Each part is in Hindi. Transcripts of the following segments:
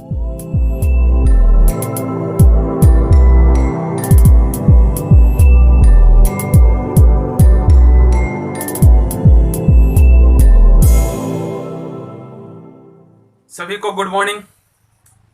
सभी को good morning.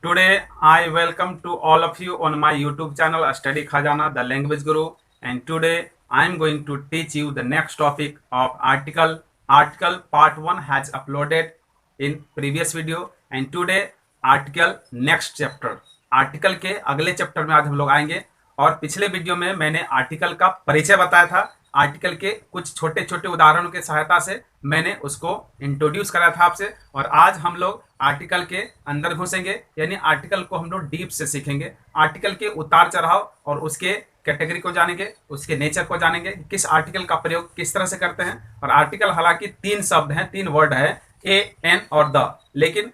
Today I welcome to all of you on my YouTube channel study Khajana the language guru, and today I am going to teach you the next topic of article part 1 has uploaded in previous video, and today article next chapter, article के अगले चैप्टर में आज हम लोग आएंगे। और पिछले वीडियो में मैंने आर्टिकल का परिचय बताया था, आर्टिकल के कुछ छोटे छोटे उदाहरणों की सहायता से मैंने उसको इंट्रोड्यूस कराया था आपसे। और आज हम लोग आर्टिकल के अंदर घुसेंगे, यानी आर्टिकल को हम लोग डीप से सीखेंगे, आर्टिकल के उतार चढ़ाव और उसके कैटेगरी को जानेंगे, उसके नेचर को जानेंगे, किस आर्टिकल का प्रयोग किस तरह से करते हैं। और आर्टिकल हालांकि 3 शब्द हैं, 3 वर्ड है, ए, एन और द, लेकिन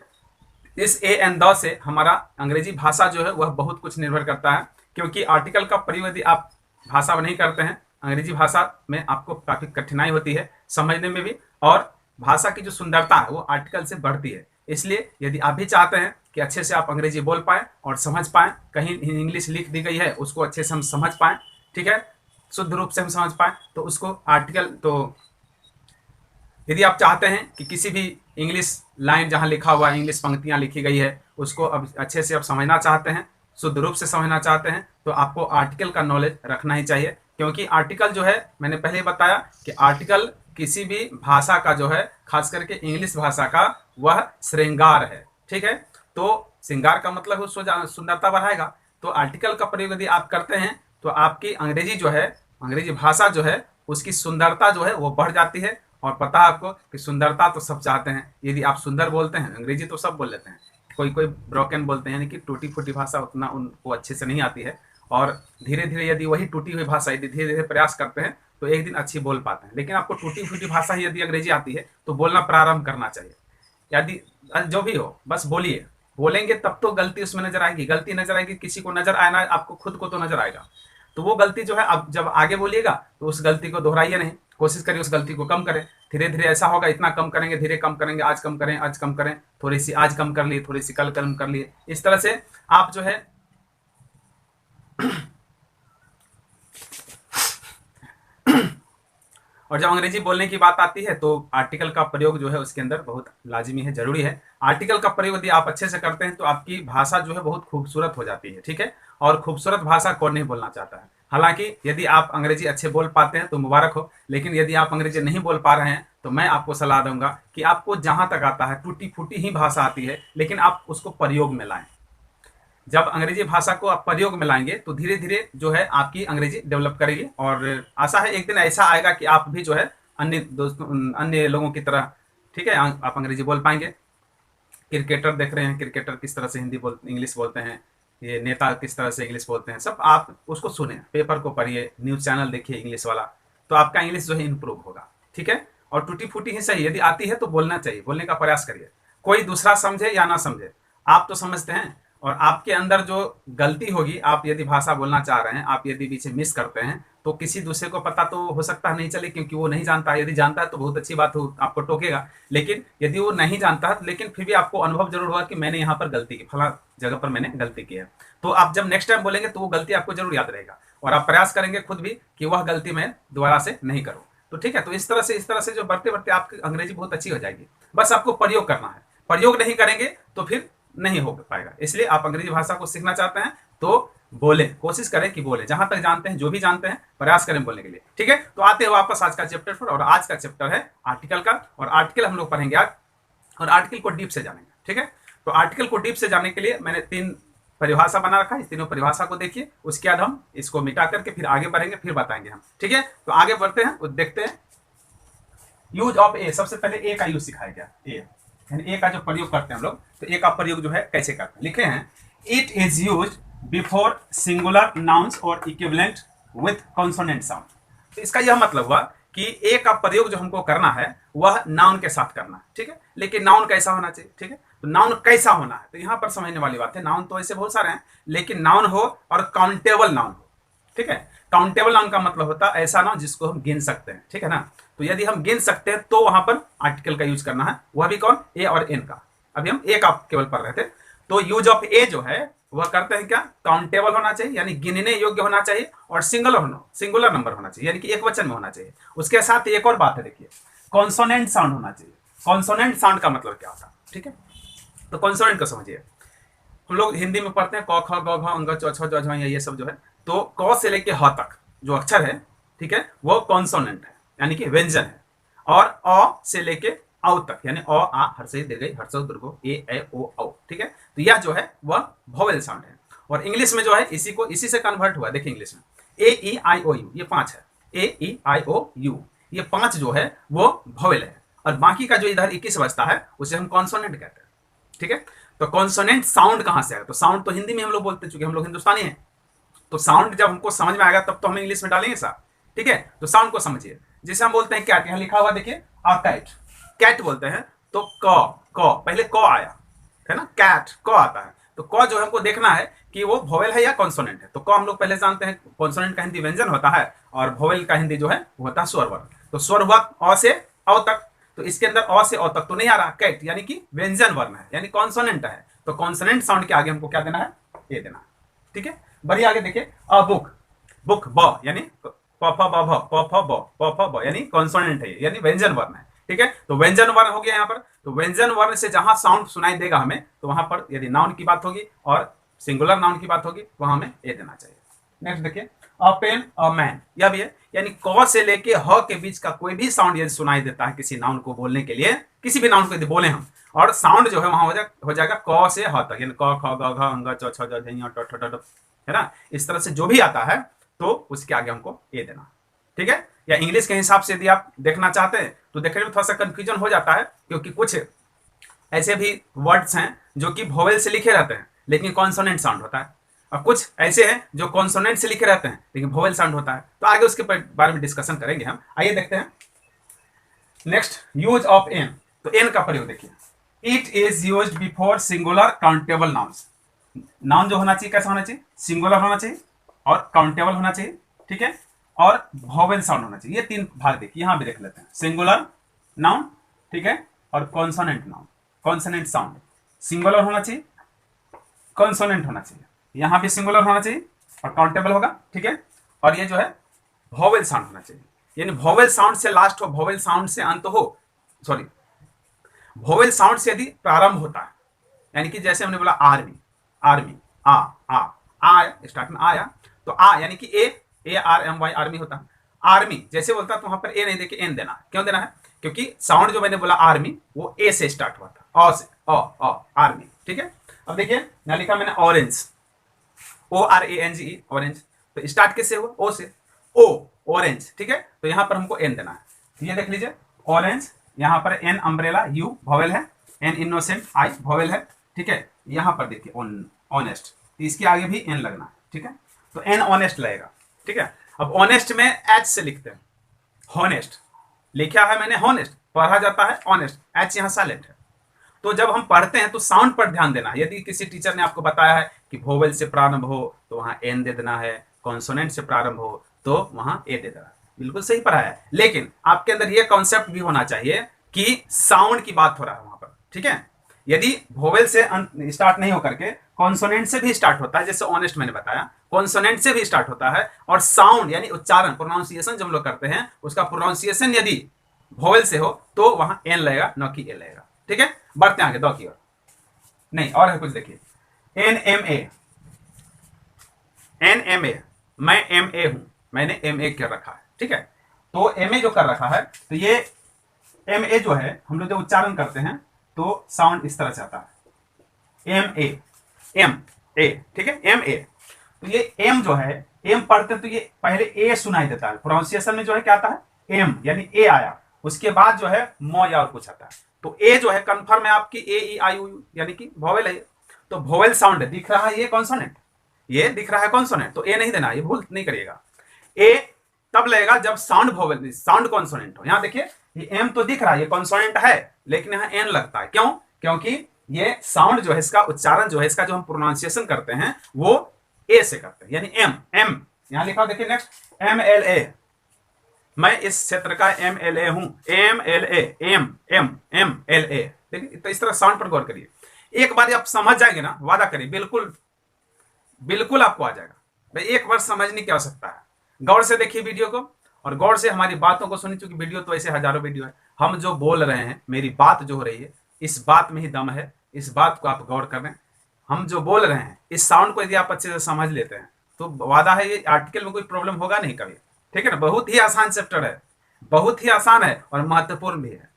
इस ए एन द से हमारा अंग्रेजी भाषा जो है वह बहुत कुछ निर्भर करता है, क्योंकि आर्टिकल का प्रयोग यदि आप भाषा में नहीं करते हैं, अंग्रेजी भाषा में आपको काफ़ी कठिनाई होती है समझने में भी, और भाषा की जो सुंदरता है वो आर्टिकल से बढ़ती है। इसलिए यदि आप भी चाहते हैं कि अच्छे से आप अंग्रेजी बोल पाएँ और समझ पाएँ, कहीं इंग्लिश लिख दी गई है उसको अच्छे से हम समझ पाएँ, ठीक है, शुद्ध रूप से हम समझ पाएँ, तो उसको आर्टिकल, तो यदि आप चाहते हैं कि किसी भी इंग्लिश लाइन जहाँ लिखा हुआ है, इंग्लिश पंक्तियाँ लिखी गई है, उसको अब अच्छे से आप समझना चाहते हैं, शुद्ध रूप से समझना चाहते हैं, तो आपको आर्टिकल का नॉलेज रखना ही चाहिए। क्योंकि आर्टिकल जो है, मैंने पहले बताया कि आर्टिकल किसी भी भाषा का जो है, खास करके इंग्लिश भाषा का, वह श्रृंगार है, ठीक है। तो श्रृंगार का मतलब उसको सुंदरता बढ़ाएगा। तो आर्टिकल का प्रयोग यदि आप करते हैं तो आपकी अंग्रेजी जो है, अंग्रेजी भाषा जो है, उसकी सुंदरता जो है वो बढ़ जाती है। और पता है आपको कि सुंदरता तो सब चाहते हैं। यदि आप सुंदर बोलते हैं, अंग्रेजी तो सब बोल लेते हैं, कोई कोई ब्रोकन बोलते हैं, यानी कि टूटी फूटी भाषा उतना उनको अच्छे से नहीं आती है। और धीरे धीरे यदि वही टूटी हुई भाषा यदि धीरे धीरे प्रयास करते हैं तो एक दिन अच्छी बोल पाते हैं। लेकिन आपको टूटी फूटी भाषा ही यदि अंग्रेजी आती है तो बोलना प्रारंभ करना चाहिए। यदि जो भी हो बस बोलिए, बोलेंगे तब तो गलती उसमें नजर आएगी। गलती नजर आएगी, किसी को नजर आना, आपको खुद को तो नजर आएगा। तो वो गलती जो है, अब जब आगे बोलिएगा तो उस गलती को दोहराइए नहीं, कोशिश करिए उस गलती को कम करें। धीरे धीरे ऐसा होगा, इतना कम करेंगे, धीरे कम करेंगे, आज कम करें, आज कम करें, थोड़ी सी आज कम कर लिए, थोड़ी सी कल कम कर लिए। इस तरह से आप जो है और जब अंग्रेजी बोलने की बात आती है तो आर्टिकल का प्रयोग जो है उसके अंदर बहुत लाजिमी है, जरूरी है। आर्टिकल का प्रयोग यदि आप अच्छे से करते हैं तो आपकी भाषा जो है बहुत खूबसूरत हो जाती है, ठीक है। और खूबसूरत भाषा कौन नहीं बोलना चाहता है। हालांकि यदि आप अंग्रेजी अच्छे बोल पाते हैं तो मुबारक हो, लेकिन यदि आप अंग्रेजी नहीं बोल पा रहे हैं तो मैं आपको सलाह दूंगा कि आपको जहां तक आता है, टूटी फूटी ही भाषा आती है, लेकिन आप उसको प्रयोग में लाएं। जब अंग्रेजी भाषा को आप प्रयोग में लाएंगे तो धीरे धीरे जो है आपकी अंग्रेजी डेवलप करेगी। और आशा है एक दिन ऐसा आएगा कि आप भी जो है अन्य दोस्तों, अन्य लोगों की तरह, ठीक है, आप अंग्रेजी बोल पाएंगे। क्रिकेटर देख रहे हैं, क्रिकेटर किस तरह से इंग्लिश बोलते हैं, ये नेता किस तरह से इंग्लिश बोलते हैं, सब आप उसको सुने, पेपर को पढ़िए, न्यूज़ चैनल देखिए इंग्लिश वाला, तो आपका इंग्लिश जो है इम्प्रूव होगा, ठीक है। और टूटी फूटी ही सही, यदि आती है तो बोलना चाहिए, बोलने का प्रयास करिए। कोई दूसरा समझे या ना समझे, आप तो समझते हैं। और आपके अंदर जो गलती होगी, आप यदि भाषा बोलना चाह रहे हैं, आप यदि बीच में मिस करते हैं तो किसी दूसरे को पता तो हो सकता है नहीं चले, क्योंकि वो नहीं जानता है। यदि जानता है तो बहुत अच्छी बात हो, आपको टोकेगा। लेकिन यदि वो नहीं जानता है, लेकिन फिर भी आपको अनुभव जरूर होगा कि मैंने यहाँ पर गलती की, फला जगह पर मैंने गलती की है। तो आप जब नेक्स्ट टाइम बोलेंगे तो वो गलती आपको जरूर याद रहेगा, और आप प्रयास करेंगे खुद भी कि वह गलती मैं दोबारा से नहीं करूँ। तो ठीक है, तो इस तरह से जो बढ़ते बढ़ते आपकी अंग्रेजी बहुत अच्छी हो जाएगी। बस आपको प्रयोग करना है, प्रयोग नहीं करेंगे तो फिर नहीं हो पाएगा। इसलिए आप अंग्रेजी भाषा को सीखना चाहते हैं तो बोले, कोशिश करें कि बोले, जहां तक जानते हैं, जो भी जानते हैं, प्रयास करें बोलने के लिए, ठीक है। तो आते हैं वापस आज का चैप्टर पर, और आज का चैप्टर है आर्टिकल का। और आर्टिकल हम लोग पढ़ेंगे आज, और आर्टिकल को डीप से जानेंगे, ठीक है। तो आर्टिकल को डीप से जानने के लिए मैंने 3 परिभाषा बना रखा है। इस तीनों परिभाषा को देखिए, उसके बाद हम इसको मिटा करके फिर आगे बढ़ेंगे, फिर बताएंगे हम, ठीक है। तो आगे बढ़ते हैं, देखते हैं। यूज ऑफ ए, सबसे पहले ए का यूज सिखाया गया। ए यानी ए का जो प्रयोग करते हैं हम लोग, तो ए का प्रयोग जो है कैसे करते हैं, लिखे हैं, it is use before singular nouns और इक्विवेलेंट विथ कॉन्सोनेंट साउंड। तो इसका यह मतलब हुआ कि ए का प्रयोग जो हमको करना है वह नाउन के साथ करना है, ठीक है। लेकिन नाउन कैसा होना चाहिए, ठीक है। तो नाउन कैसा होना है, तो यहाँ पर समझने वाली बात है। नाउन तो ऐसे बहुत सारे हैं, लेकिन नाउन हो और काउंटेबल नाउन हो, ठीक है। काउंटेबल नाउन का मतलब होता है ऐसा नाउन जिसको हम गिन सकते हैं, ठीक है ना। तो यदि हम गिन सकते हैं तो वहां पर आर्टिकल का यूज करना है, वह भी कौन, ए और एन का। अभी हम ए का केवल पढ़ रहे थे। तो यूज ऑफ ए जो है वह करते हैं क्या, काउंटेबल होना चाहिए यानी गिनने योग्य होना चाहिए, और सिंगुलर नंबर होना चाहिए यानी कि एक वचन में होना चाहिए। उसके साथ एक और बात है, देखिए कॉन्सोनेंट साउंड होना चाहिए। कॉन्सोनेंट साउंड का मतलब क्या होता है, ठीक है, तो कॉन्सोनेंट को समझिए। हम लोग हिंदी में पढ़ते हैं क ख ग घ अंग च छ ज झ ये सब जो है, तो क से लेके ह तक जो अक्षर है, ठीक है, वो कॉन्सोनेंट है यानी कि व्यंजन है। और अ से लेके औ तक यानी अ आ हर्ष दीर्घ हर्ष दीर्घ ए ओ औ, ठीक है, तो यह जो है वह वोवेल साउंड है। और इंग्लिश में जो है इसी से कन्वर्ट हुआ, देखिए इंग्लिश में ए ई आई ओ यू ये 5 है, ए ई आई ओ यू ये 5 जो है वो वोवेल है, और बाकी का जो इधर 21 बचता है उसे हम कॉन्सोनेंट कहते हैं, ठीक है। तो कॉन्सोनेंट साउंड कहां से आएगा, तो साउंड तो हिंदी में हम लोग बोलते, चूंकि हम लोग हिंदुस्तानी हैं, तो साउंड जब हमको समझ में आएगा तब तो हम इंग्लिश में डालेंगे सर, ठीक है। तो साउंड को समझिए, जैसे हम बोलते हैं कैट, यहां लिखा हुआ देखिए आ कैट, कैट बोलते हैं तो क पहले क आया है ना, कैट क आता है, तो क जो हमको देखना है कि वो वोवेल है या कॉन्सोनेंट है। तो क हम लोग पहले जानते हैं कॉन्सोनेंट का हिंदी व्यंजन होता है, और वोवेल का हिंदी जो है वो होता है स्वर वर्ण। तो स्वर वर्ण अ से औ तक, तो इसके अंदर अ से औ तक तो नहीं आ रहा, कैट यानी कि व्यंजन वर्ण है यानी कॉन्सोनेंट है, तो कॉन्सोनेंट साउंड के आगे हमको क्या देना है, ए देना है, ठीक है। बढ़िया आगे देखिए अ बुक, बुक ब यानी प फ ब भ प फ ब यानी कॉन्सोनेंट है यानी व्यंजन वर्ण है, ठीक है। तो व्यंजन वर्ण हो गया यहाँ पर, तो व्यंजन वर्ण से जहां साउंड सुनाई देगा हमें, तो वहां पर यदि नाउन की बात होगी और सिंगुलर नाउन की बात होगी वहां हमें ए देना चाहिए। नेक्स्ट देखिए अ पेन अ मैन, यह भी है यानी क से लेके ह के बीच का कोई भी साउंड यदि सुनाई देता है किसी नाउन को बोलने के लिए, किसी भी नाउन को यदि बोले हम, और साउंड जो है वहां हो जाएगा क से ह तक, यानी क ख ग घ अंग च छ ज झ ट ठ ड, है ना। इस तरह से जो भी आता है तो उसके आगे हमको ए देना, ठीक है। या इंग्लिश के हिसाब से यदि आप देखना चाहते हैं तो देखने में थोड़ा सा कंफ्यूजन हो जाता है, क्योंकि कुछ ऐसे भी वर्ड्स हैं जो कि वोवेल से लिखे रहते हैं लेकिन कॉन्सोनेंट साउंड होता है, और कुछ ऐसे हैं जो कॉन्सोनेंट से लिखे रहते हैं लेकिन वोवेल साउंड होता है। तो आगे उसके बारे में डिस्कशन करेंगे हम। आइए देखते हैं नेक्स्ट यूज ऑफ एन। तो एन का प्रयोग देखिए, it is used before singular countable nouns. Noun जो होना चाहिए कैसा होना चाहिए, सिंगुलर होना चाहिए और काउंटेबल होना चाहिए, ठीक है, और वोवेल साउंड होना चाहिए। ये 3 भाग देखिए, यहां भी देख लेते हैं, सिंगुलर नाउन, ठीक है, और consonant noun, consonant sound singular होना चाहिए, कॉन्सोनेंट होना चाहिए, यहां भी सिंगुलर होना चाहिए और काउंटेबल होगा, ठीक है, और ये जो है वोवेल साउंड होना चाहिए, यानी वोवेल साउंड से लास्ट हो, वोवेल साउंड से अंत हो, सॉरी वोवेल साउंड से यदि प्रारंभ होता है, यानी कि जैसे हमने बोला आर्मी, आर्मी आ आ आ स्टार्ट में आया, तो आ यानी कि A R M Y army होता है। आर्मी जैसे बोलता तो वहां पर ए नहीं देके एन देना, क्यों देना है, क्योंकि साउंड जो मैंने बोला आर्मी वो ए से स्टार्ट हुआ था, अ से आर्मी, ठीक है। अब देखिए यहां लिखा मैंने orange, O R A N G, orange, तो स्टार्ट किससे हुआ, ओ से, ओ ऑरेंज, ठीक है, तो यहां पर हमको एन देना है। तो ये देख लीजिए ऑरेंज, यहां पर एन अम्ब्रेला यू वोवेल है, एन इनोसेंट आई वोवेल है, ठीक है। यहां पर देखिए ऑनेस्ट, तो इसके आगे भी एन लगना है, ठीक है, तो एन ऑनेस्ट लगेगा, ठीक है। अब ऑनेस्ट में एच से लिखते हैं, हॉनेस्ट लिखा है मैंने, हॉनेस्ट पढ़ा जाता है ऑनेस्ट, एच यहां साइलेंट है। तो जब हम पढ़ते हैं तो साउंड पर ध्यान देना। यदि किसी टीचर ने आपको बताया है कि वोवेल से प्रारंभ हो तो वहां एन दे देना है, कॉन्सोनेंट से प्रारंभ हो तो वहां ए दे देना है, बिल्कुल सही पढ़ा है। लेकिन आपके अंदर यह कॉन्सेप्ट भी होना चाहिए कि साउंड की बात हो रहा है वहां पर, ठीक है। यदि वोवेल से स्टार्ट नहीं होकर के कॉन्सोनेंट से भी स्टार्ट होता है, जैसे ऑनेस्ट मैंने बताया कॉन्सोनेंट से भी स्टार्ट होता है, और साउंड यानी उच्चारण प्रोनाउंसिएशन जब हम लोग करते हैं उसका प्रोनाउंसिएशन यदि वोवेल से हो तो वहां एन लगेगा, न कि ए लगेगा, ठीक है। बढ़ते हैं आगे दो की ओर, नहीं और है कुछ, देखिए N M A, N M A, मैं एम ए हूं, मैंने एम ए कर रखा है, ठीक है। तो एम ए जो कर रखा है, तो ये एम ए जो है हम लोग जब उच्चारण करते हैं तो साउंड इस तरह से आता है, एम ए, एम ए, ठीक है, एम ए। तो ये एम जो है, एम पढ़ते हैं तो ये पहले ए सुनाई देता है, प्रोनाउंसिएशन में जो है क्या आता है एम, यानी ए आया, उसके बाद जो है मो या और कुछ आता है, तो ए जो है कंफर्म है आपकी ए ई आई यू यानी कि वोवेल है, तो वोवेल साउंड है, दिख रहा है ये कॉन्सोनेंट, ये दिख रहा है कॉन्सोनेंट, तो ए नहीं देना, ये भूल नहीं करिएगा। ए तब लगेगा जब साउंड वोवेल, साउंड कॉन्सोनेंट हो। यहां देखिए ये एम तो दिख रहा है, ये कॉन्सोनेंट है, लेकिन यहां एन लगता है, क्यों, क्योंकि ये साउंड जो है इसका उच्चारण जो है इसका जो हम प्रोनाउंसिएशन करते हैं वो ए से करते हैं, यानी एम एम। यहां लिखा देखिए नेक्स्ट एम एल ए, मैं इस क्षेत्र का एम एल ए हूं, M L A, M M M L A, देखिए तो इस तरह साउंड पर गौर करिए। एक बार आप समझ जाएंगे ना, वादा करिए बिल्कुल बिल्कुल आपको आ जाएगा। भाई एक बार समझने की आवश्यकता है। गौर से देखिए वीडियो को और गौर से हमारी बातों को सुनिए, क्योंकि वीडियो तो ऐसे हजारों वीडियो है। हम जो बोल रहे हैं, मेरी बात जो हो रही है, इस बात में ही दम है। इस बात को आप गौर कर रहे हैं। हम जो बोल रहे हैं, इस साउंड को यदि आप अच्छे से समझ लेते हैं तो वादा है ये आर्टिकल में कोई प्रॉब्लम होगा नहीं कभी। ठीक है ना। बहुत ही आसान चैप्टर है, बहुत ही आसान है और महत्वपूर्ण भी है।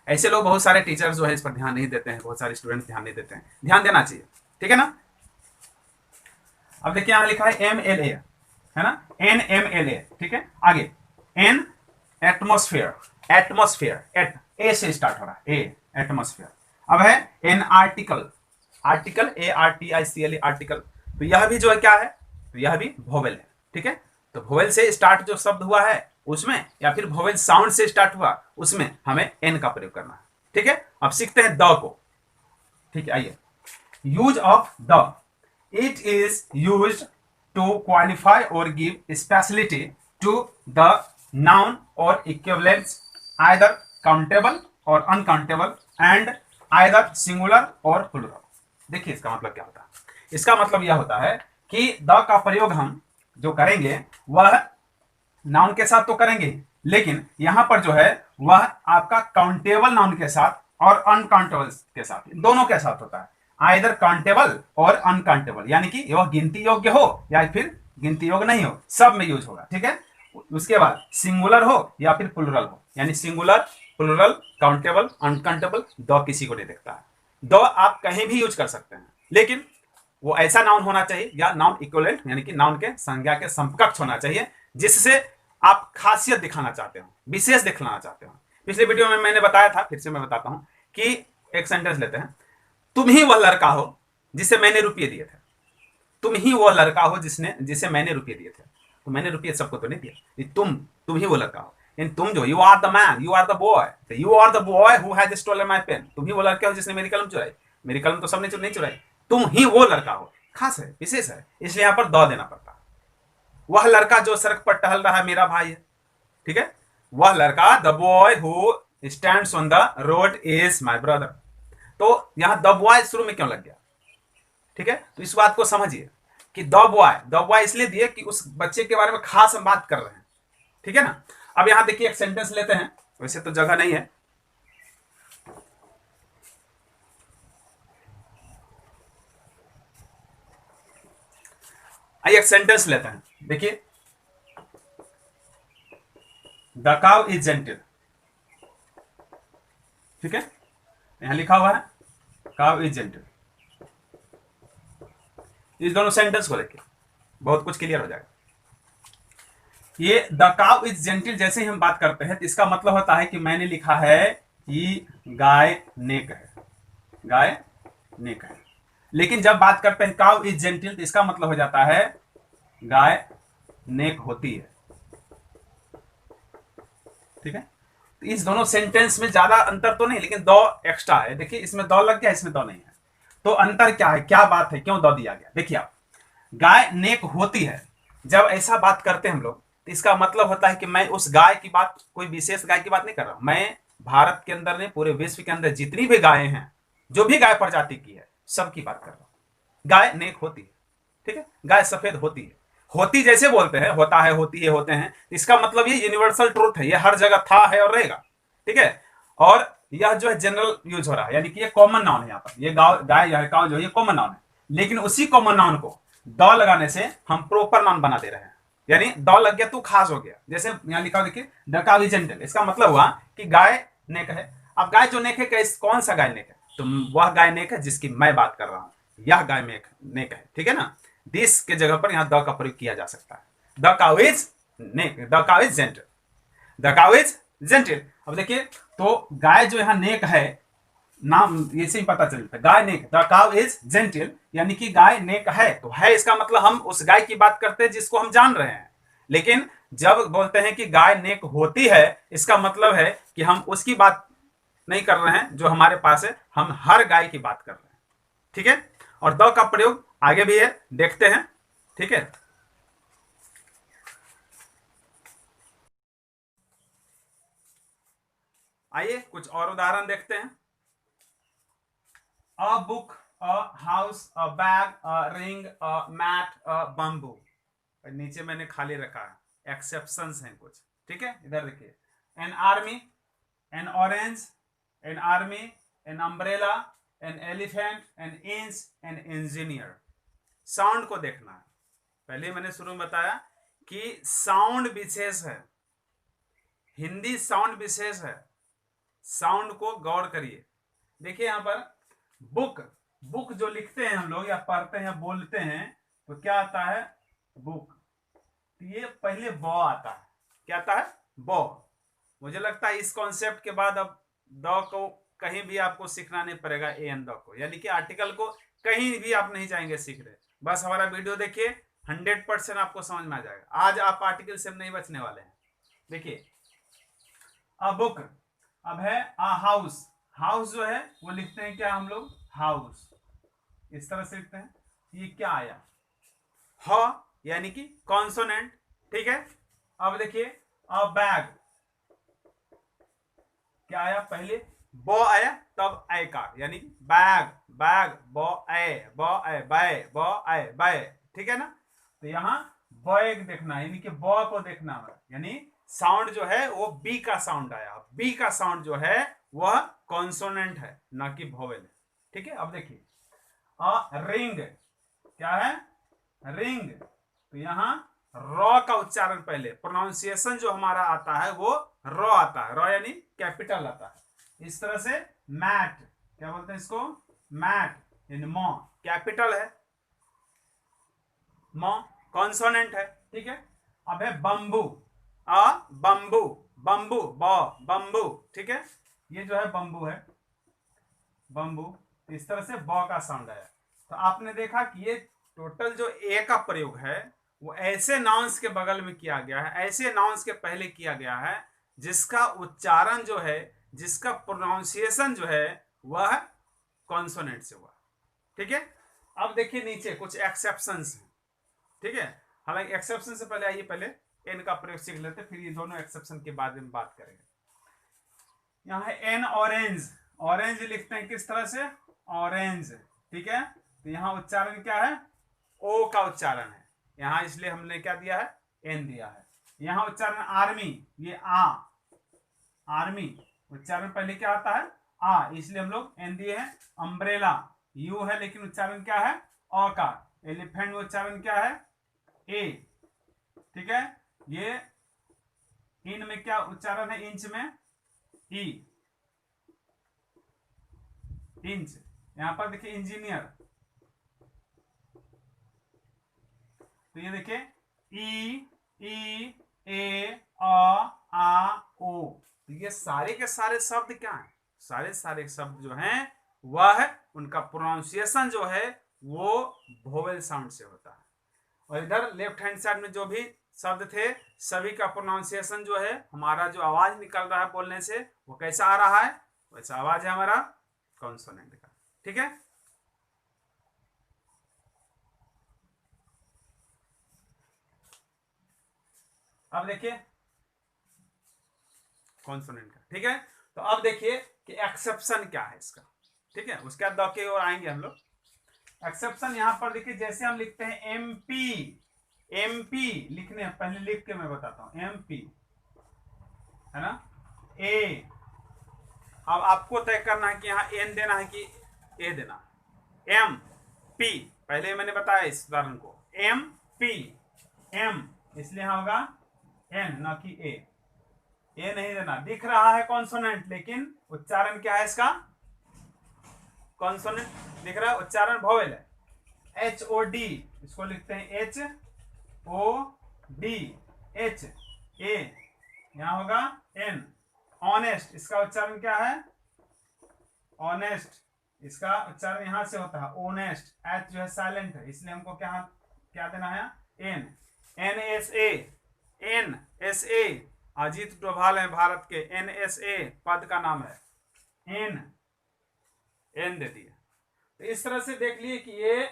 ऐसे लोग बहुत सारे टीचर्स जो है इस पर ध्यान नहीं देते हैं, बहुत सारे स्टूडेंट्स ध्यान नहीं देते हैं। ध्यान देना चाहिए। ठीक है ना। अब देखिए यहां लिखा है MLA, है ना, NMLA। ठीक है। आगे एन एटमोस्फेयर, एटमोस्फेयर एट ए से स्टार्ट हो रहा है, ए एटमोस्फेयर। अब है an article, article ARTICLE article. तो यह भी जो है क्या है, तो यह भी वोवेल है। ठीक है। तो वोवेल से स्टार्ट जो शब्द हुआ है उसमें, या फिर वोवेल साउंड से स्टार्ट हुआ उसमें हमें एन का प्रयोग करना है। ठीक है। अब सीखते हैं द को। ठीक है। आइए, use of the, it is used to qualify or give speciality to the noun or equivalents, either countable or uncountable, and either singular or plural। देखिए इसका मतलब क्या होता है। इसका मतलब यह होता है कि द का प्रयोग हम जो करेंगे वह नाउन के साथ तो करेंगे, लेकिन यहां पर जो है वह आपका काउंटेबल नाउन के साथ और अनकाउंटेबल के साथ, दोनों के साथ होता है। आइदर काउंटेबल और अनकाउंटेबल, यानी कि वह गिनती योग्य हो या फिर गिनती योग्य नहीं हो, सब में यूज होगा। ठीक है। उसके बाद सिंगुलर हो या फिर प्लुरल हो, यानी सिंगुलर, प्लुरल, काउंटेबल, अनकाउंटेबल, दो किसी को नहीं देखता है। दो आप कहीं भी यूज कर सकते हैं, लेकिन वो ऐसा नाउन होना चाहिए या नाउन इक्विवेलेंट, यानी कि नाउन के संज्ञा के समकक्ष होना चाहिए, जिससे आप खासियत दिखाना चाहते हो, विशेष दिखाना चाहते हो। पिछले वीडियो में मैंने बताया था, फिर से मैं बताता हूं कि एक सेंटेंस लेते हैं। तुम ही वह लड़का हो जिसे मैंने रुपये दिए थे। तुम ही वो लड़का हो जिसे मैंने रुपये दिए थे। तो मैंने रुपये सबको तो नहीं दिया, तुम ही वो लड़का हो, यानी तुम जो, you are the man, you are the boy, you are the boy who has stolen my pen. तुम ही वो लड़के हो जिसने मेरी कलम चुराई। मेरी कलम तो सबने नहीं चुराई, तुम ही वो लड़का हो। खास है, विशेष है, इसलिए यहां पर द देना पड़ता है। वह लड़का जो सड़क पर टहल रहा है मेरा भाई है। ठीक है। वह लड़का, the boy who stands on the road is my brother. तो यहां द बॉय शुरू में क्यों लग गया। ठीक है। तो इस बात को समझिए कि द बॉय इसलिए दिए कि उस बच्चे के बारे में खास हम बात कर रहे हैं। ठीक है ना। अब यहां देखिए एक सेंटेंस लेते हैं, वैसे तो जगह नहीं है। आइए एक सेंटेंस लेते हैं। देखिए, द काउ इज जेंटल। ठीक है। यहां लिखा हुआ है काउ इज जेंटल। इस दोनों सेंटेंस को देखिए, बहुत कुछ क्लियर हो जाएगा। ये द काउ इज जेंटल जैसे ही हम बात करते हैं तो इसका मतलब होता है कि मैंने लिखा है कि गाय नेक है, गाय नेक है। लेकिन जब बात करते हैं काउ इज जेंटल तो इसका मतलब हो जाता है गाय नेक होती है। ठीक है। तो इस दोनों सेंटेंस में ज्यादा अंतर तो नहीं, लेकिन दो एक्स्ट्रा है। देखिए इसमें दो लग गया, इसमें दो नहीं है। तो अंतर क्या है, क्या बात है, क्यों दो दिया गया। देखिए आप, गाय नेक होती है, जब ऐसा बात करते हैं हम लोग तो इसका मतलब होता है कि मैं उस गाय की बात, कोई विशेष गाय की बात नहीं कर रहा हूं। मैं भारत के अंदर नहीं, पूरे विश्व के अंदर जितनी भी गायें हैं, जो भी गाय प्रजाति की है, सबकी बात कर रहा हूं। गाय नेक होती है। ठीक है। गाय सफेद होती है। होती जैसे बोलते हैं, होता है, होती है, होते हैं, इसका मतलब ये यूनिवर्सल ट्रूथ है, ये हर जगह था, है और रहेगा। ठीक है। और यह जो है जनरल यूज हो रहा है, यानी कि ये कॉमन नाउन है। यहाँ पर ये गाय या काउ जो है ये कॉमन नाउन है, लेकिन उसी कॉमन नाउन को द लगाने से हम प्रॉपर नाउन बना दे रहे हैं। यानी द लग गया तो खास हो गया। जैसे यहाँ लिखा देखिए द काउ इज जेंटल, इसका मतलब हुआ कि गाय नेक है। अब गाय जो नेक है, कौन सा गाय नेक है, तो वह गाय नेक है जिसकी मैं बात कर रहा हूं, यह गाय नेक है। ठीक है ना। दिस के जगह पर यहां द का प्रयोग किया जा सकता है। The cow is neck, the cow is gentle, the cow is gentle. अब देखिए, तो गाय जो यहां नेक है, नाम ऐसे ही पता चलता है, गाय नेक, द काउ इज जेंटल, यानी कि गाय नेक है। तो है इसका मतलब हम उस गाय की बात करते हैं जिसको हम जान रहे हैं। लेकिन जब बोलते हैं कि गाय नेक होती है, इसका मतलब है कि हम उसकी बात नहीं कर रहे हैं जो हमारे पास है, हम हर गाय की बात कर रहे हैं। ठीक है। और द का प्रयोग आगे भी है, देखते हैं। ठीक है। आइए कुछ और उदाहरण देखते हैं। A book, a house, a bag, a ring, a mat, a bamboo. नीचे मैंने खाली रखा है, एक्सेप्शंस हैं कुछ, ठीक है। इधर देखिए, an army, N orange, an army, an umbrella, an elephant, an inch, an engineer. Sound को देखना है। पहले मैंने शुरू में बताया कि साउंड विशेष है, हिंदी साउंड विशेष है। साउंड को गौर करिए। देखिए यहां पर बुक, बुक जो लिखते हैं हम लोग या पढ़ते हैं बोलते हैं तो क्या आता है, बुक। तो ये पहले बॉ आता है, क्या आता है, बॉ। मुझे लगता है इस कॉन्सेप्ट के बाद अब द को कहीं भी आपको सीखना नहीं पड़ेगा, ए एन द को, यानी कि आर्टिकल को कहीं भी आप नहीं जाएंगे सीख रहे। बस हमारा वीडियो देखिए, 100% आपको समझ में आ जाएगा। आज आप आर्टिकल से नहीं बचने वाले हैं। देखिए अ बुक, अब है अ हाउस। हाउस जो है वो लिखते हैं क्या हम लोग, हाउस, इस तरह से लिखते हैं। ये क्या आया, ह यानी कि कॉन्सोनेंट, ठीक है। अब देखिए अ बैग, क्या आया, पहले बो आया तब ए का, यानी बैग, बैग, बो ए, बो ए, बाय, बो ए, बाय, ठीक है ना। तो यहां बैग देखना है, यानी कि बो को देखना है, यानी साउंड जो है वो बी का साउंड आया। बी का साउंड जो है वह कॉन्सोनेंट है, ना कि वोवेल है, ठीक है। अब देखिए अ रिंग, क्या है, रिंग। तो यहां रॉ का उच्चारण, पहले प्रोनाउंसिएशन जो हमारा आता है वो रॉ आता है, रॉ यानी कैपिटल आता है। इस तरह से मैट, क्या बोलते हैं इसको, मैट, यानी मॉ, कैपिटल है, मॉ कॉन्सोनेंट है, ठीक है। अब है बम्बू, अ बम्बू, बम्बू, ब बम्बू, ठीक है। ये जो है बम्बू है, बम्बू। तो इस तरह से ब का साउंड आया। तो आपने देखा कि ये टोटल जो ए का प्रयोग है वो ऐसे नाउंस के बगल में किया गया है, ऐसे नाउंस के पहले किया गया है जिसका उच्चारण जो है, जिसका प्रोनाउंसिएशन जो है वह कॉन्सोनेंट से हुआ, ठीक है। अब देखिए नीचे कुछ एक्सेप्शंस हैं, ठीक है। हालांकि एक्सेप्शन से पहले आइए, पहले एन का प्रयोग सीख लेते, फिर ये दोनों एक्सेप्शन के बारे में बात करेंगे। यहाँ है एन ऑरेंज, ऑरेंज लिखते हैं किस तरह से, ऑरेंज, ठीक है। तो यहाँ उच्चारण क्या है, ओ का उच्चारण है यहाँ, इसलिए हमने क्या दिया है, एन दिया है। यहाँ उच्चारण आर्मी, ये आ, आर्मी, उच्चारण पहले क्या आता है, आ, इसलिए हम लोग एन दिए हैं। अम्ब्रेला, यू है लेकिन उच्चारण क्या है, अ का। एलिफेंट में उच्चारण क्या है, ए, ठीक है। ये इन में क्या उच्चारण है, इंच में ई, इंच। यहां पर देखिए इंजीनियर, तो ये देखिए ई, ई, ए, आ, ओ। तो ये सारे के सारे शब्द क्या हैं, सारे सारे शब्द जो हैं वह उनका प्रोनाउंसिएशन जो है वो वोवेल साउंड से होता है। और इधर लेफ्ट हैंड साइड में जो भी शब्द थे सभी का प्रोनाउंसिएशन जो है, हमारा जो आवाज निकल रहा है बोलने से वो कैसा आ रहा है, वैसा आवाज है हमारा कॉन्सोनेंट का, ठीक है। अब देखिए कॉन्सोनेंट का, ठीक है। तो अब देखिए कि एक्सेप्शन क्या है इसका, ठीक है। उसके बाद द की ओर आएंगे हम लोग। एक्सेप्शन यहां पर देखिए, जैसे हम लिखते हैं एमपी, एमपी लिखने पहले लिख के मैं बताता हूं, एमपी है ना, ए। अब आपको तय करना है कि यहाँ एन देना है कि ए देना है। एम पी, पहले मैंने बताया इस उदाहरण को, एम पी, एम, इसलिए यहां होगा एन ना कि ए। ए नहीं देना, दिख रहा है कॉन्सोनेंट लेकिन उच्चारण क्या है इसका, कॉन्सोनेंट दिख रहा है, उच्चारण वोवेल है। एच ओ डी, इसको लिखते हैं एच ओ डी, एच, ए, यहां होगा एन। ऑनेस्ट, इसका उच्चारण क्या है, ऑनेस्ट, इसका उच्चारण यहां से होता है ओनेस्ट। एच जो है साइलेंट है, इसलिए हमको क्या क्या देना है, an. N S A, N S A, Ajit Doval है भारत के, एन एस ए पद का नाम है, एन, एन दे दिया। तो इस तरह से देख लिए कि ये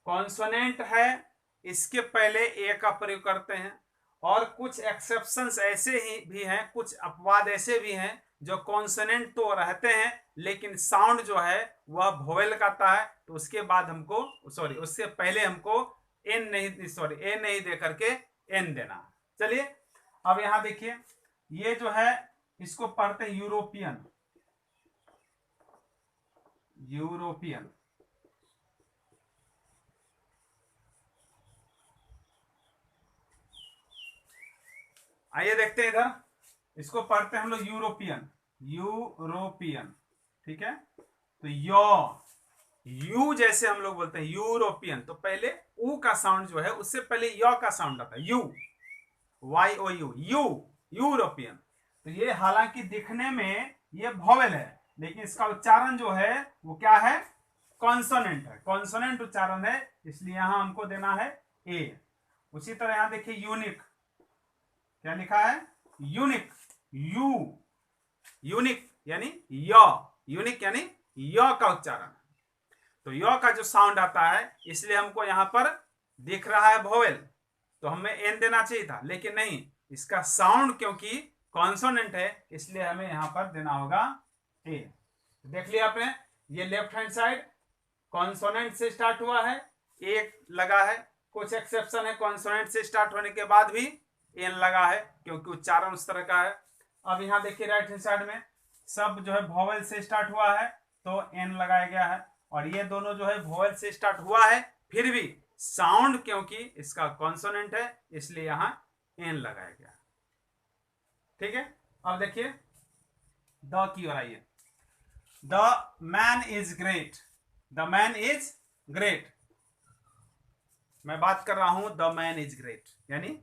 कॉन्सोनेंट है, इसके पहले ए का प्रयोग करते हैं। और कुछ एक्सेप्शंस ऐसे ही भी हैं, कुछ अपवाद ऐसे भी हैं जो कॉन्सोनेंट तो रहते हैं लेकिन साउंड जो है वह वोवेल का आता है, तो उसके बाद हमको सॉरी उससे पहले हमको एन नहीं सॉरी ए नहीं दे करके एन देना। चलिए अब यहां देखिए, ये जो है इसको पढ़ते हैं यूरोपियन, यूरोपियन। आइए देखते हैं इधर, इसको पढ़ते हैं हम लोग यूरोपियन, यूरोपियन, ठीक है। तो यू जैसे हम लोग बोलते हैं यूरोपियन, तो पहले ऊ का साउंड जो है उससे पहले य का साउंड आता है, U, Y O U, U, European. तो ये हालांकि दिखने में ये वोवेल है, लेकिन इसका उच्चारण जो है वो क्या है, कॉन्सोनेंट है, कॉन्सोनेंट उच्चारण है, इसलिए यहां हमको देना है ए। उसी तरह यहां देखिए यूनिक, क्या लिखा है, यूनिक, यू, यूनिक यानी य, यूनिक यानी य का उच्चारण। तो य का जो साउंड आता है, इसलिए हमको यहां पर दिख रहा है वोवेल, तो हमें एन देना चाहिए था, लेकिन नहीं, इसका साउंड क्योंकि कॉन्सोनेंट है इसलिए हमें यहां पर देना होगा ए। देख लिया आपने, ये लेफ्ट हैंड साइड कॉन्सोनेंट से स्टार्ट हुआ है, ए लगा है, कुछ एक्सेप्शन है कॉन्सोनेंट से स्टार्ट होने के बाद भी एन लगा है क्योंकि उच्चारण उस तरह का है। अब यहां देखिए राइट हैंड साइड में सब जो है वोवेल से स्टार्ट हुआ है तो एन लगाया गया है, और ये दोनों जो है वोवेल से स्टार्ट हुआ है फिर भी साउंड क्योंकि इसका कॉन्सोनेंट है इसलिए यहां एन लगाया गया, ठीक है। अब देखिए द की ओर आइए, the man is great, the man is great, मैं बात कर रहा हूं द मैन इज ग्रेट, यानी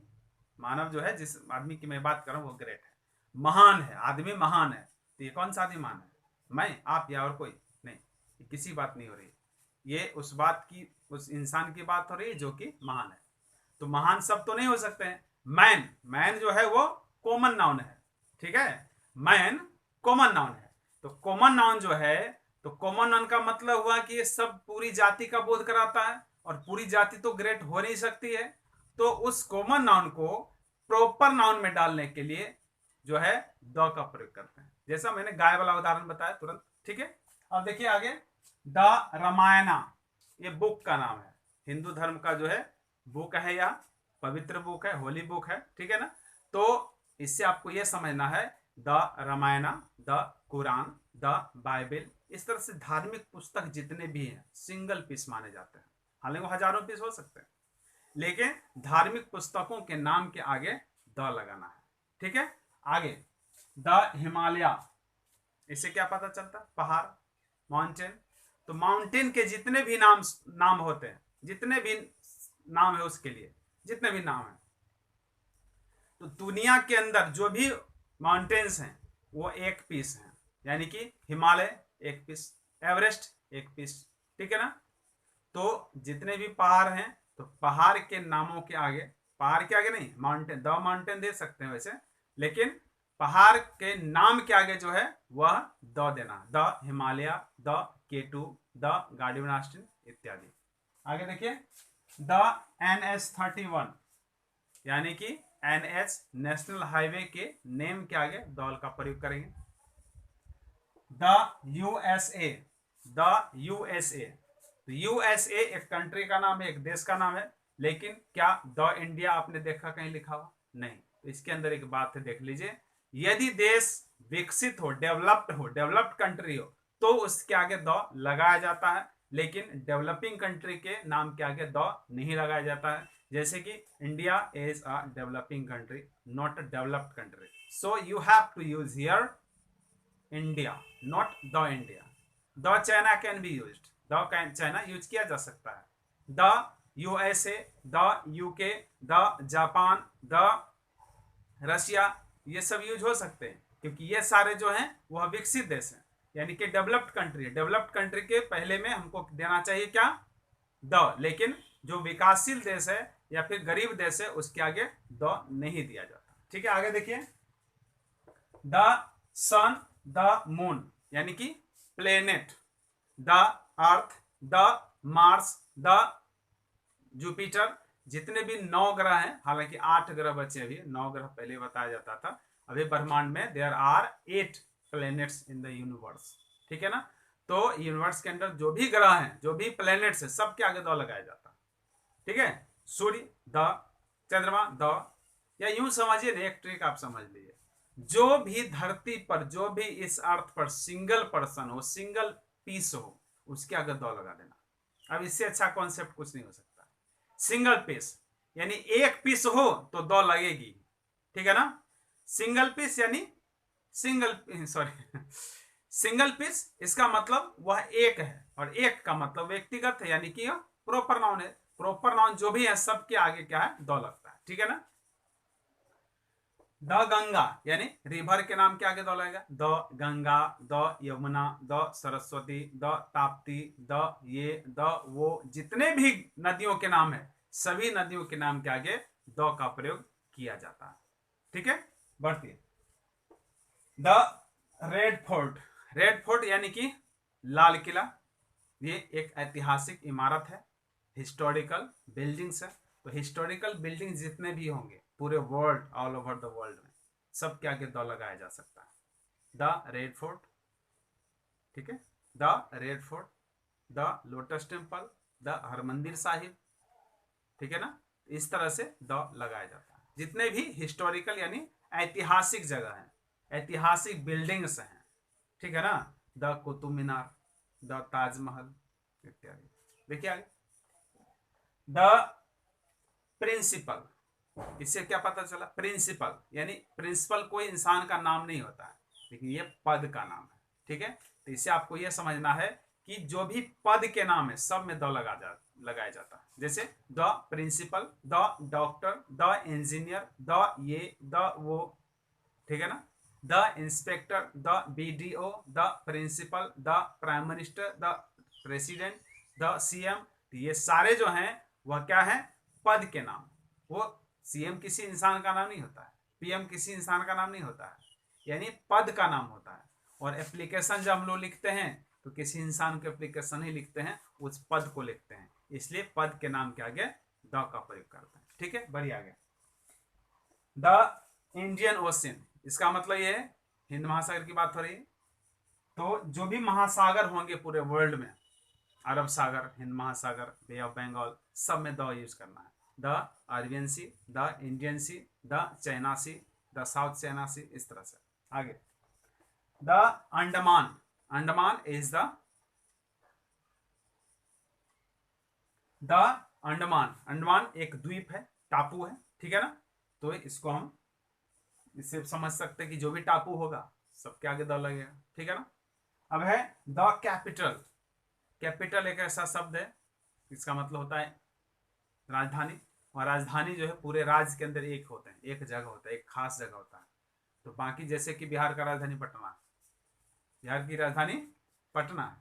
मानव जो है, जिस आदमी की मैं बात कर रहा हूं वो ग्रेट है, महान है, आदमी महान है। तो ये कौन सा आदमी महान है, मैं, आप या और कोई नहीं, किसी बात नहीं हो रही, ये उस बात की, उस इंसान की बात हो रही है जो कि महान है। तो महान सब तो नहीं हो सकते हैं, मैन, मैन जो है वो कॉमन नाउन है, ठीक है, मैन कॉमन नाउन है। तो कॉमन नाउन जो है, तो कॉमन नाउन का मतलब हुआ कि ये सब पूरी जाति का बोध कराता है, और पूरी जाति तो ग्रेट हो नहीं सकती है, तो उस कॉमन नाउन को प्रॉपर नाउन में डालने के लिए जो है द का प्रयोग करते हैं, जैसा मैंने गाय वाला उदाहरण बताया तुरंत, ठीक है। अब देखिए आगे, द रामायणा, ये बुक का नाम है, हिंदू धर्म का जो है बुक है, या पवित्र बुक है, होली बुक है, ठीक है ना। तो इससे आपको यह समझना है the Ramayana, the Quran, the Bible, इस तरह से धार्मिक पुस्तक जितने भी हैं सिंगल पीस माने जाते हैं, हालांकि वो हजारों पीस हो सकते हैं, लेकिन धार्मिक पुस्तकों के नाम के आगे द लगाना है, ठीक है। आगे द हिमालय, इससे क्या पता चलता, पहाड़, माउंटेन। तो माउंटेन के जितने भी नाम होते हैं, जितने भी नाम है उसके लिए, जितने भी नाम है, तो दुनिया के अंदर जो भी माउंटेन्स हैं वो एक पीस हैं, यानी कि हिमालय एक पीस, एवरेस्ट एक पीस, ठीक है ना। तो जितने भी पहाड़ हैं, तो पहाड़ के नामों के आगे, पहाड़ के आगे नहीं, माउंटेन, द माउंटेन दे सकते हैं वैसे, लेकिन पहाड़ के नाम के आगे जो है वह द देना, the Himalaya, the K2, the guardian Austin इत्यादि। आगे देखिए, द NH-31, यानी कि NH नेशनल हाईवे के नेम के आगे द का प्रयोग करेंगे। द USA, द USA, तो यूएसए एक कंट्री का नाम है, एक देश का नाम है, लेकिन क्या द इंडिया आपने देखा कहीं लिखा हुआ, नहीं। तो इसके अंदर एक बात है, देख लीजिए, यदि देश विकसित हो, डेवलप्ड कंट्री हो, तो उसके आगे द लगाया जाता है, लेकिन डेवलपिंग कंट्री के नाम के आगे द नहीं लगाया जाता है, जैसे कि India is a developing country, not a developed country, so you have to use here India, not the India. The China can be used, the China use किया जा सकता है, the USA, the UK, the Japan, the Russia, ये सब यूज हो सकते हैं, क्योंकि ये सारे जो हैं वह विकसित देश हैं, यानी कि डेवलप्ड कंट्री है। डेवलप्ड कंट्री के पहले में हमको देना चाहिए क्या, द, लेकिन जो विकासशील देश है या फिर गरीब देश है उसके आगे द नहीं दिया जाता, ठीक है। आगे देखिए, द सन, द मून, यानी कि planet, the earth, the Mars, the Jupiter, जितने भी 9 ग्रह हैं, हालांकि 8 ग्रह बचे, अभी 9 ग्रह पहले बताया जाता था, अभी ब्रह्मांड में there are 8 planets in the universe, ठीक है ना। तो यूनिवर्स के अंदर जो भी ग्रह हैं, जो भी प्लैनेट्स है, सबके आगे द लगाया जाता है, ठीक है। सूर्य द, चंद्रमा द, या यूं समझिए ना, एक ट्रिक आप समझ लीजिए, जो भी धरती पर, जो भी इस अर्थ पर सिंगल पर्सन हो, सिंगल पीस हो, उसके आगे द लगा देना। अब इससे अच्छा कॉन्सेप्ट कुछ नहीं हो सकता। सिंगल पीस यानी एक पीस हो तो द लगेगी, ठीक है ना। सिंगल पीस यानी सिंगल, सॉरी, सिंगल पीस, इसका मतलब वह एक है, और एक का मतलब व्यक्तिगत है, यानी कि प्रॉपर नाउन है। प्रॉपर नाउन जो भी है सबके आगे क्या है, द लगता है, ठीक है ना। द गंगा यानी रिवर के नाम के आगे द लगेगा, the Ganga, the Yamuna, the Saraswati, the Tapti, the ये, द वो, जितने भी नदियों के नाम है, सभी नदियों के नाम के आगे द का प्रयोग किया जाता है, ठीक है। बढ़ती the red fort, red fort यानी कि लाल किला, ये एक ऐतिहासिक इमारत है, हिस्टोरिकल बिल्डिंग्स है। तो हिस्टोरिकल बिल्डिंग जितने भी होंगे पूरे world, all over the world में, सब के आगे द लगाया जा सकता है। द रेड फोर्ट, ठीक है, the red fort, the lotus temple, the Harmandir Sahib, ठीक है ना। इस तरह से द लगाया जाता है। जितने भी हिस्टोरिकल यानी ऐतिहासिक जगह हैं, ऐतिहासिक बिल्डिंग्स हैं, ठीक है ना, द कुतुब मीनार, द ताजमहल इत्यादि। देखिए आगे, द प्रिंसिपल, इससे क्या पता चला, प्रिंसिपल यानी प्रिंसिपल कोई इंसान का नाम नहीं होता है, लेकिन ये पद का नाम है, ठीक है। तो इससे आपको यह समझना है कि जो भी पद के नाम है सब में द लगाया जाता है। जैसे the principal, the doctor, the engineer, the ये, द वो, ठीक है ना। The inspector, the BDO, the principal, the prime minister, the president, the CM, ये सारे जो हैं वह क्या है, पद के नाम। वो सीएम किसी इंसान का नाम नहीं होता है, पीएम किसी इंसान का नाम नहीं होता है, यानी पद का नाम होता है। और एप्लीकेशन जब हम लोग लिखते हैं तो किसी इंसान के एप्लीकेशन ही लिखते हैं, उस पद को लिखते हैं, इसलिए पद के नाम के आगे द का प्रयोग करते हैं, ठीक है। बढ़िया गया। द इंडियन ओशन, इसका मतलब ये है हिंद महासागर की बात हो रही है, तो जो भी महासागर होंगे पूरे वर्ल्ड में, अरब सागर, हिंद महासागर, बे ऑफ बंगाल, सब में द यूज करना है। The Arabian sea, the Indian sea, the China sea, the south China sea, इस तरह से। आगे the Andaman, Andaman is the Andaman, Andaman एक द्वीप है, टापू है, ठीक है ना। तो इसको हम इससे समझ सकते हैं कि जो भी टापू होगा सबके आगे द लगेगा, ठीक है ना। अब है द कैपिटल, कैपिटल एक ऐसा शब्द है, इसका मतलब होता है राजधानी, और राजधानी जो है पूरे राज्य के अंदर एक होते हैं, एक जगह होता है, एक खास जगह होता है। तो बाकी जैसे कि बिहार का राजधानी पटना है, बिहार की राजधानी पटना है,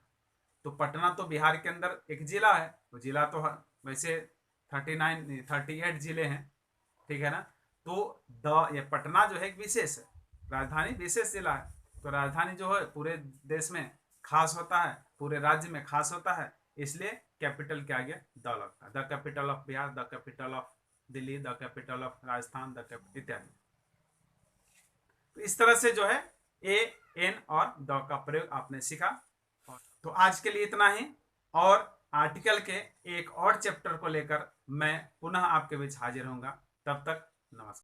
तो पटना तो बिहार के अंदर एक जिला है, तो जिला तो वैसे 38 जिले हैं, ठीक है ना। तो द ये पटना जो है एक विशेष है, राजधानी विशेष जिला है, तो राजधानी जो है पूरे देश में खास होता है, पूरे राज्य में खास होता है, इसलिए कैपिटल के आगे द लगता है। The capital of Bihar, the capital of Delhi, the capital of Rajasthan, the capital इत्यादि। तो इस तरह से जो है ए, एन और द का प्रयोग आपने सीखा। तो आज के लिए इतना ही, और आर्टिकल के एक और चैप्टर को लेकर मैं पुनः आपके बीच हाजिर होऊंगा। तब तक नमस्कार।